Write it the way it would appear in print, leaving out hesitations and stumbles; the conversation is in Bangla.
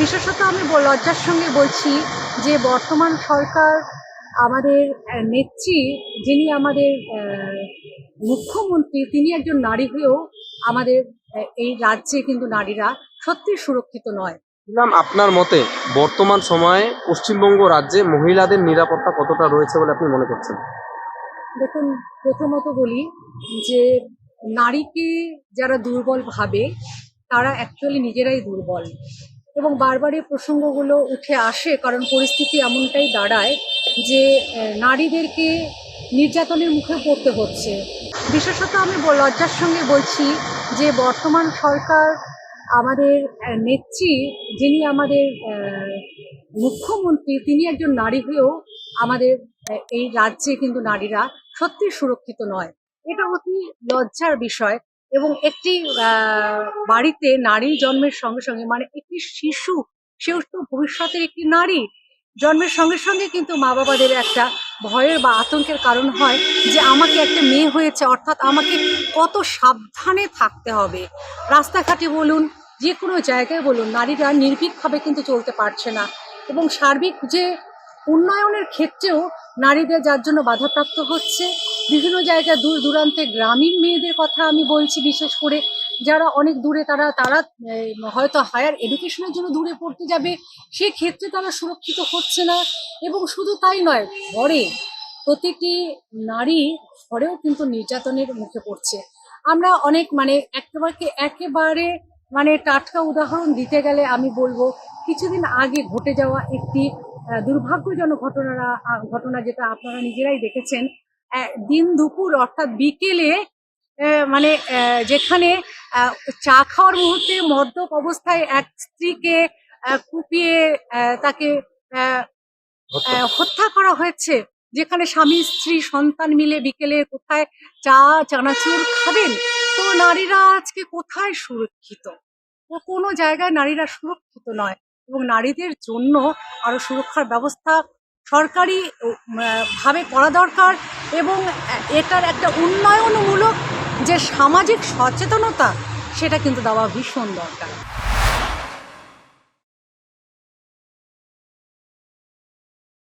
বিশেষত আমি লজ্জার সঙ্গে বলছি যে বর্তমান সরকার আমাদের নেত্রী, যিনি আমাদের মুখ্যমন্ত্রী, তিনি একজন নারী হয়েও আমাদের এই রাজ্যে কিন্তু নারীরা সত্যি সুরক্ষিত নয়। আপনার মতে বর্তমান সময়ে পশ্চিমবঙ্গ রাজ্যে মহিলাদের নিরাপত্তা কতটা রয়েছে বলে আপনি মনে করছেন? দেখুন, প্রথমত বলি যে নারীকে যারা দুর্বল ভাবে তারা অ্যাকচুয়ালি নিজেরাই দুর্বল, এবং বারবার এই প্রসঙ্গগুলো উঠে আসে কারণ পরিস্থিতি এমনটাই দাঁড়ায় যে নারীদেরকে নির্যাতনের মুখে পড়তে হচ্ছে। বিশেষত আমি লজ্জার সঙ্গে বলছি যে বর্তমান সরকার আমাদের নেত্রী, যিনি আমাদের মুখ্যমন্ত্রী, তিনি একজন নারী হয়েও আমাদের এই রাজ্যে কিন্তু নারীরা সত্যি সুরক্ষিত নয়। এটা অতি লজ্জার বিষয়। এবং একটি বাড়িতে নারী জন্মের সঙ্গে সঙ্গে, মানে একটি শিশু, সেও তো ভবিষ্যতের একটি নারী, জন্মের সঙ্গে সঙ্গে কিন্তু মা বাবাদের একটা ভয়ের বা আতঙ্কের কারণ হয় যে আমাকে একটা মেয়ে হয়েছে, অর্থাৎ আমাকে কত সাবধানে থাকতে হবে। রাস্তাঘাটে বলুন, যে কোনো জায়গায় বলুন, নারীরা নির্ভীকভাবে কিন্তু চলতে পারছে না, এবং সার্বিক যে উন্নয়নের ক্ষেত্রেও নারীদের যার জন্য বাধাপ্রাপ্ত হচ্ছে। বিভিন্ন জায়গায় দূর দূরান্তে গ্রামীণ মেয়েদের কথা আমি বলছি, বিশেষ করে যারা অনেক দূরে, তারা হয়তো হায়ার এডুকেশনের জন্য দূরে পড়তে যাবে, সেক্ষেত্রে তারা সুরক্ষিত হচ্ছে না। এবং শুধু তাই নয়, ঘরে প্রতিটি নারী ঘরেও কিন্তু নির্যাতনের মুখে পড়ছে। আমরা অনেক একেবারে টাটকা উদাহরণ দিতে গেলে আমি বলবো, কিছুদিন আগে ঘটে যাওয়া একটি দুর্ভাগ্যজনক ঘটনা, যেটা আপনারা নিজেরাই দেখেছেন। দিন দুপুর অর্থাৎ বিকেলে যেখানে চা খাওয়ার মুহূর্তে মদ্যপ অবস্থায় এক স্ত্রীকে কুপিয়ে তাকে হত্যা করা হয়েছে, যেখানে স্বামী স্ত্রী সন্তান মিলে বিকেলে কোথায় চানাচুর খাবেন। তো নারীরা আজকে কোথায় সুরক্ষিত? কোনো জায়গায় নারীরা সুরক্ষিত নয়, এবং নারীদের জন্য আরো সুরক্ষার ব্যবস্থা সরকারি ভাবে করা দরকার, এবং এটার একটা উন্নয়নমূলক যে সামাজিক সচেতনতা, সেটা কিন্তু দেওয়া ভীষণ দরকার।